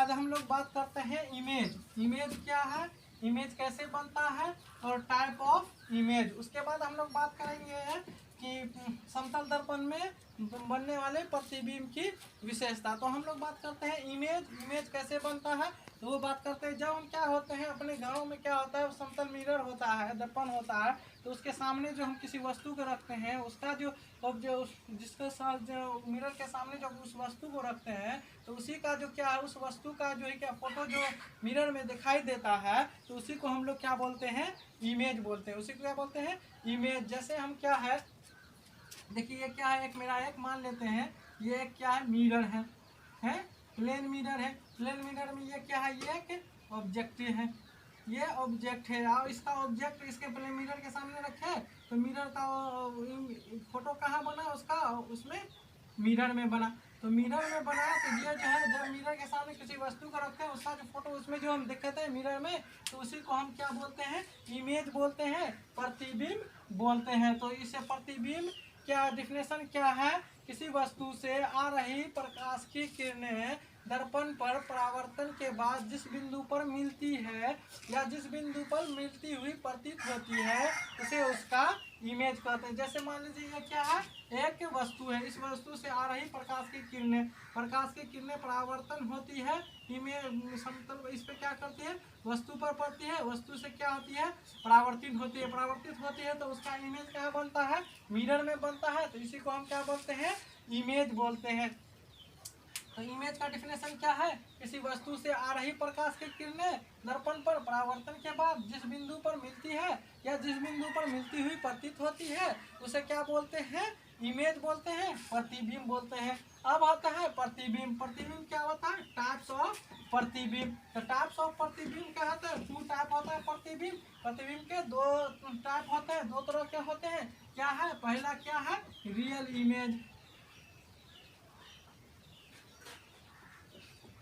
आज हम लोग बात करते हैं इमेज। इमेज क्या है, इमेज कैसे बनता है और टाइप ऑफ इमेज। उसके बाद हम लोग बात करेंगे कि समतल दर्पण में बनने वाले प्रतिबिंब की विशेषता। तो हम लोग बात करते हैं इमेज। इमेज कैसे बनता है तो वो बात करते हैं जब हम क्या होते हैं अपने घरों में क्या होता है, समतल मिरर होता है, दर्पण होता है, तो उसके सामने जो हम किसी वस्तु को रखते हैं उसका जो जिसके साथ जो मिरर के सामने जब उस वस्तु को रखते हैं तो उसी का जो क्या है, उस वस्तु का जो है क्या फोटो जो मिरर में दिखाई देता है तो उसी को हम लोग क्या बोलते हैं, इमेज बोलते हैं। उसी को क्या बोलते हैं, इमेज। जैसे हम क्या है, देखिए ये क्या है, एक मेरा एक मान लेते हैं, ये एक क्या है, मिरर है प्लेन मिरर है। प्लेन मिरर में ये क्या है, ये एक ऑब्जेक्ट है, ये ऑब्जेक्ट है और इसका ऑब्जेक्ट इसके प्लेन मिरर के सामने रखे तो मिरर का फोटो कहाँ बना, उसका उसमें मिरर में बना। तो मिरर में बना तो ये जो है जब मिरर के सामने किसी वस्तु को रखते हैं उसका जो फोटो उसमें जो हम दिखाते हैं मिरर में तो उसी को हम क्या बोलते हैं, इमेज बोलते हैं, प्रतिबिंब बोलते हैं। तो इसे प्रतिबिंब क्या डिफिनेशन क्या है, किसी वस्तु से आ रही प्रकाश की किरणें दर्पण पर परावर्तन के बाद जिस बिंदु पर मिलती है या जिस बिंदु पर मिलती हुई प्रतीत होती है उसे उसका इमेज कहते हैं। जैसे मान लीजिए ये क्या है, एक वस्तु है, इस वस्तु से आ रही प्रकाश की किरणें परावर्तन होती है, इमेज समतल इस पे क्या करती है, वस्तु पर पड़ती है, वस्तु से क्या होती है, परावर्तित होती है तो उसका इमेज क्या बनता है, मिरर में बनता है। तो इसी को हम क्या बोलते हैं, इमेज बोलते हैं। तो इमेज का डिफिनेशन क्या है, किसी वस्तु से आ रही प्रकाश की किरणें दर्पण पर परावर्तन के बाद जिस बिंदु पर मिलती है या जिस बिंदु पर मिलती हुई प्रतीत होती है उसे क्या बोलते हैं, इमेज बोलते हैं, प्रतिबिंब बोलते हैं। अब आता है प्रतिबिंब। प्रतिबिंब क्या होता है, टाइप्स ऑफ प्रतिबिंब। तो टाइप्स ऑफ प्रतिबिंब क्या होता है, 2 टाइप होता है प्रतिबिंब। प्रतिबिंब के 2 टाइप होते हैं, 2 तरह के होते हैं। क्या है, पहला क्या है, रियल इमेज।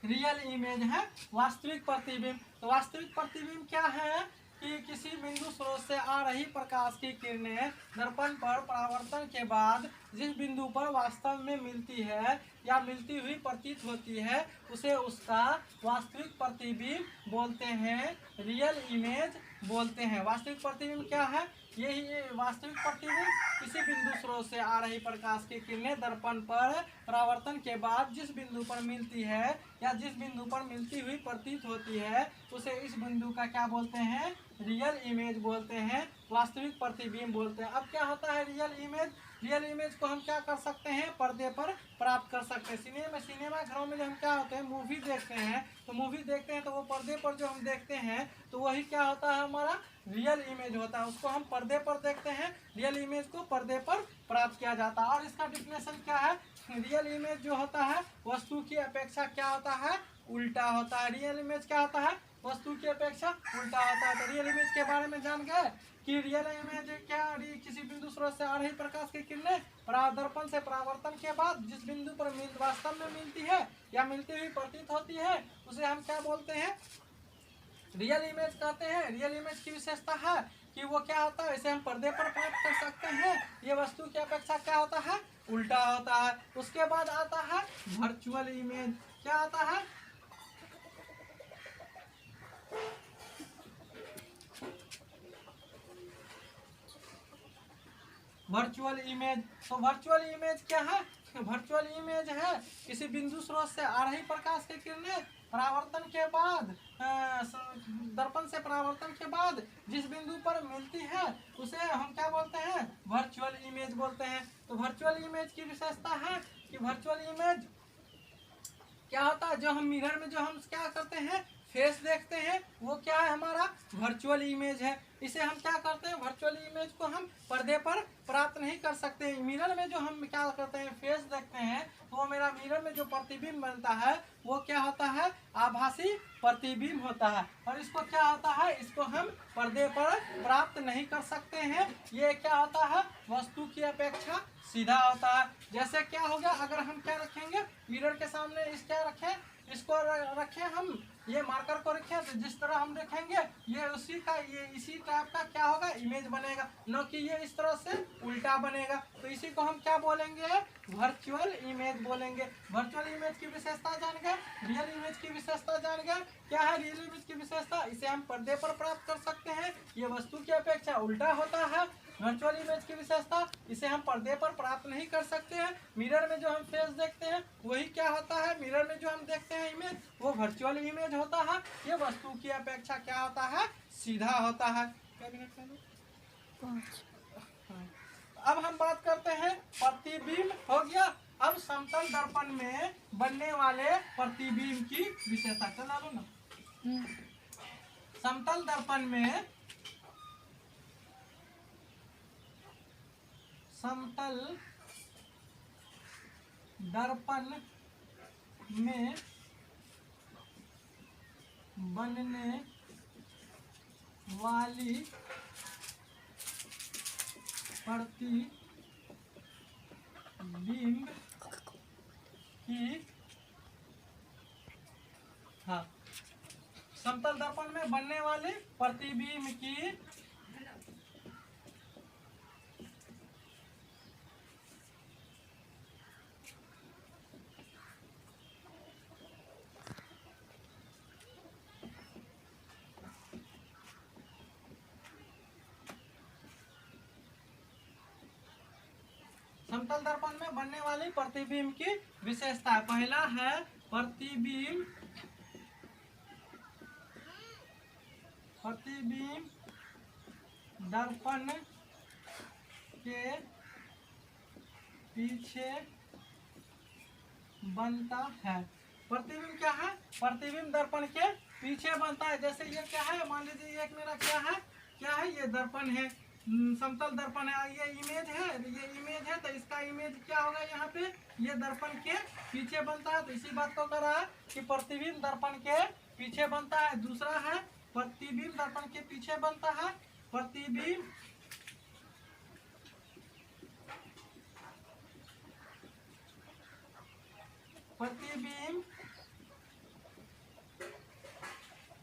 रियल इमेज है वास्तविक प्रतिबिंब। तो वास्तविक प्रतिबिंब क्या है कि किसी बिंदु स्रोत से आ रही प्रकाश की किरणें दर्पण पर परावर्तन के बाद जिस बिंदु पर वास्तव में मिलती है या मिलती हुई प्रतीत होती है उसे उसका वास्तविक प्रतिबिंब बोलते हैं, रियल इमेज बोलते हैं। वास्तविक प्रतिबिंब क्या है, यही वास्तविक प्रतिबिंब किसी बिंदु स्रोत से आ रही प्रकाश की किरणें दर्पण पर परावर्तन के बाद जिस बिंदु पर मिलती है या जिस बिंदु पर मिलती हुई प्रतीत होती है उसे इस बिंदु का क्या बोलते हैं, रियल इमेज बोलते हैं, वास्तविक प्रतिबिंब बोलते हैं। अब क्या होता है रियल इमेज, रियल इमेज को हम क्या कर सकते हैं, पर्दे पर प्राप्त कर सकते हैं। सिनेमा घरों में जब हम क्या होते हैं, मूवी देखते हैं तो मूवी देखते हैं तो वो पर्दे पर जो हम देखते हैं तो वही क्या होता है, हमारा रियल इमेज होता है। उसको हम पर्दे पर देखते हैं, रियल इमेज को पर्दे पर प्राप्त किया जाता है। और इसका डिफिनेशन क्या है, रियल इमेज जो होता है वस्तु की अपेक्षा क्या होता है, उल्टा होता है। रियल इमेज क्या होता है, वस्तु की अपेक्षा उल्टा होता है। तो रियल इमेज के बारे में जान गए कि रियल इमेज क्या, किसी बिंदु स्रोत से आ रही प्रकाश की किरणें दर्पण से परावर्तन के बाद जिस बिंदु पर वास्तव में मिलती है या मिलती हुई प्रतीत होती है उसे हम क्या बोलते हैं, रियल इमेज कहते हैं। रियल इमेज की विशेषता है कि वो क्या होता है, इसे हम पर्दे पर प्राप्त कर सकते हैं, ये वस्तु की अपेक्षा क्या होता है, उल्टा होता है। उसके बाद आता है वर्चुअल इमेज। क्या आता है, वर्चुअल इमेज। तो वर्चुअल इमेज क्या है, वर्चुअल इमेज है किसी बिंदु स्रोत से आ रही प्रकाश की किरणें परावर्तन के बाद दर्पण से परावर्तन के बाद जिस बिंदु पर मिलती है उसे हम क्या बोलते हैं, वर्चुअल इमेज बोलते हैं। तो वर्चुअल इमेज की विशेषता है कि वर्चुअल इमेज क्या होता है, जो हम मिरर में जो हम क्या करते हैं, फेस देखते हैं, वो क्या है, हमारा वर्चुअल इमेज है। इसे हम क्या करते हैं, वर्चुअल इमेज को हम पर्दे पर प्राप्त नहीं कर सकते। मिरर में जो हम क्या करते हैं, फेस देखते हैं तो वो मेरा मिरर में जो प्रतिबिंब बनता है वो क्या होता है, आभासी प्रतिबिंब होता है। और इसको क्या होता है, इसको हम पर्दे पर प्राप्त नहीं कर सकते हैं। ये क्या होता है, वस्तु की अपेक्षा सीधा होता है। जैसे क्या हो गया, अगर हम क्या रखेंगे मिरर के सामने, इस क्या रखें, इसको रखें हम ये मार्कर को रखें तो जिस तरह हम रखेंगे ये इसी टाइप का क्या होगा, इमेज बनेगा, न कि ये इस तरह से उल्टा बनेगा। तो इसी को हम क्या बोलेंगे, वर्चुअल इमेज बोलेंगे। वर्चुअल इमेज की विशेषता जान गए, रियल इमेज की विशेषता जान गए। क्या है रियल इमेज की विशेषता, इसे हम पर्दे पर प्राप्त कर सकते हैं, ये वस्तु की अपेक्षा उल्टा होता है। वर्चुअल इमेज की विशेषता, इसे हम पर्दे पर प्राप्त नहीं कर सकते हैं। मिरर में जो हम फेस देखते हैं वही क्या होता है, मिरर में जो हम देखते हैं इमेज वो वर्चुअल इमेज होता है। ये वस्तु की अपेक्षा क्या होता है, सीधा होता है। क्या मिनट में 5। अब हम बात करते हैं प्रतिबिंब हो गया। अब समतल दर्पण में बनने वाले प्रतिबिंब की विशेषता चला लो ना। समतल दर्पण में बनने वाली प्रतिबिंब की समतल दर्पण में बनने वाले प्रतिबिंब की समतल दर्पण में बनने वाली प्रतिबिंब की विशेषता, पहला है प्रतिबिंब दर्पण के पीछे बनता है। प्रतिबिंब क्या है, प्रतिबिंब दर्पण के पीछे बनता है। जैसे ये क्या है, मान लीजिए एक मेरा क्या है ये दर्पण है, समतल दर्पण है, ये इमेज है तो इसका इमेज क्या होगा, यहाँ पे ये दर्पण के पीछे बनता है। तो इसी बात को कर रहा है कि प्रतिबिंब दर्पण के पीछे बनता है। दूसरा है प्रतिबिंब दर्पण के पीछे बनता है, प्रतिबिंब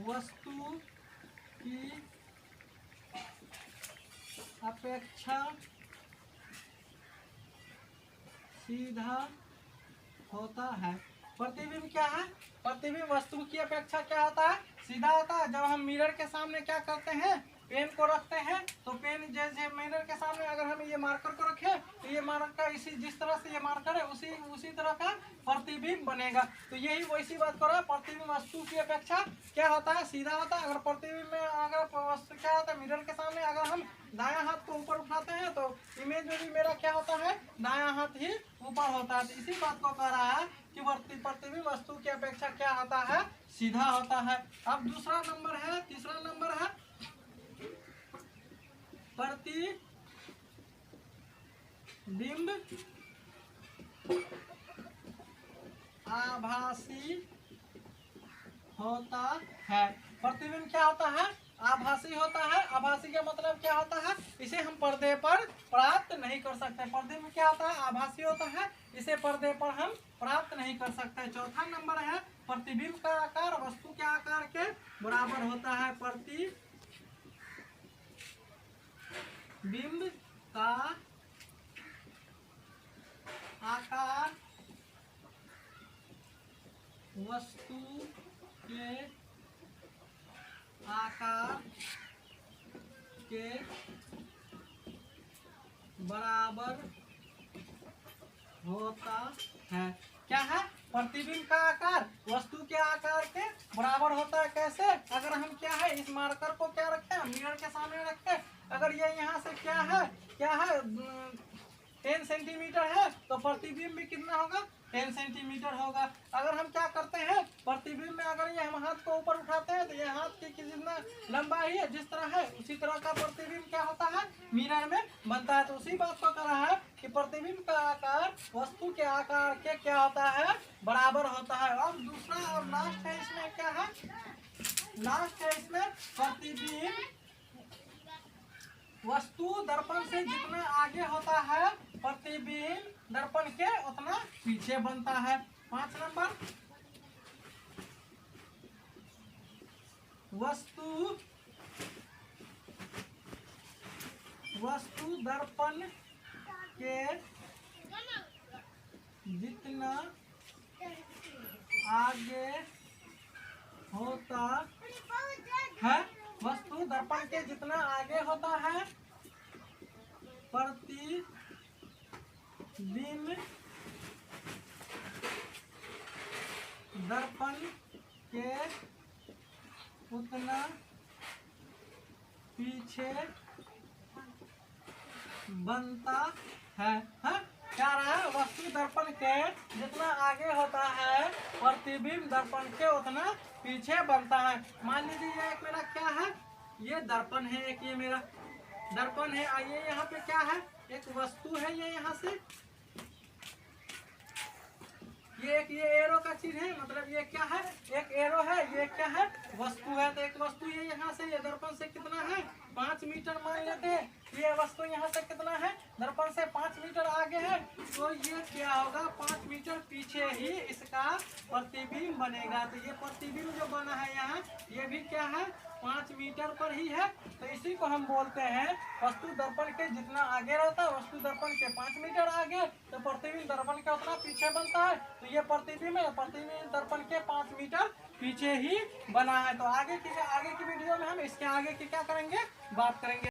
वस्तु की अपेक्षा सीधा होता है। प्रतिबिंब क्या है, प्रतिबिंब वस्तु की अपेक्षा क्या होता है, सीधा होता है। जब हम मिरर के सामने क्या करते हैं, पेन को रखते हैं, तो पेन जैसे मिरर के सामने अगर हम ये मार्कर को रखें तो ये मार्कर जिस तरह से ये मार्कर है उसी तरह का प्रतिबिंब बनेगा। तो यही वैसी बात कर रहा है, प्रतिबिंब वस्तु की अपेक्षा क्या होता है, सीधा होता है। अगर प्रतिबिंब में अगर वस्तु क्या होता है, मिरर के सामने अगर हम दायां हाथ को ऊपर उठाते हैं तो इमेज में भी मेरा क्या होता है, दायां हाथ ही ऊपर होता है। तो इसी बात को कह रहा है कि प्रतिबिंब वस्तु की अपेक्षा क्या होता है, सीधा होता है। अब दूसरा नंबर है, तीसरा नंबर है प्रतिबिंब आभासी होता है। प्रतिबिंब क्या होता है, आभासी होता है। आभासी का मतलब क्या होता है, इसे हम पर्दे पर प्राप्त नहीं कर सकते। प्रतिबिंब क्या होता है, आभासी होता है, इसे पर्दे पर हम प्राप्त नहीं कर सकते। चौथा नंबर है प्रतिबिंब का आकार वस्तु के आकार के बराबर होता है। प्रतिबिंब का आकार वस्तु के आकार के बराबर होता है। क्या है, प्रतिबिंब का आकार वस्तु के आकार के बराबर होता है। कैसे, अगर हम क्या है इस मार्कर को क्या रखें, मिरर के सामने रखें, अगर ये यहाँ से क्या है 10 सेंटीमीटर है तो प्रतिबिंब भी कितना होगा, 10 सेंटीमीटर होगा। अगर हम क्या करते हैं, प्रतिबिंब में अगर ये हम हाथ को ऊपर उठाते हैं तो ये हाथ की जितना लंबाई है जिस तरह है उसी तरह का प्रतिबिंब क्या होता है, मिरर में बनता है। तो उसी बात को कह रहा है कि प्रतिबिंब का आकार वस्तु के आकार के क्या होता है, बराबर होता है। अब दूसरा और लास्ट है इसमें क्या है, लास्ट है इसमें प्रतिबिंब वस्तु दर्पण से जितना आगे होता है प्रतिबिंब दर्पण के उतना पीछे बनता है। 5 नंबर वस्तु दर्पण के जितना आगे होता है, वस्तु दर्पण के जितना आगे होता है, प्रतिबिंब दर्पण के उतना पीछे बनता है। क्या रहा है? वस्तु दर्पण के जितना आगे होता है, प्रतिबिंब दर्पण के उतना पीछे बनता है। मान लीजिए ये एक मेरा क्या है, ये दर्पण है, एक ये मेरा दर्पण है। आइए यहाँ पे क्या है, एक वस्तु है, ये यहाँ से ये एरो का चीज है, मतलब ये क्या है, एक एरो है, ये क्या है, वस्तु है। तो एक वस्तु ये यहाँ से, ये दर्पण से कितना है, 5 मीटर मान लेते हैं। ये वस्तु यहाँ से कितना है, दर्पण से 5 मीटर आगे है, तो ये क्या होगा, 5 मीटर पीछे ही इसका प्रतिबिंब बनेगा। तो ये प्रतिबिंब जो बना है यहाँ, ये भी क्या है, 5 मीटर पर ही है। तो इसी को हम बोलते हैं वस्तु दर्पण के जितना आगे रहता है, वस्तु दर्पण के 5 मीटर आगे, तो प्रतिबिंब दर्पण के उतना पीछे बनता है। तो ये प्रतिबिंब है, प्रतिबिंब दर्पण के 5 मीटर पीछे ही बना है। तो आगे की वीडियो में हम इसके आगे की क्या करेंगे, बात करेंगे।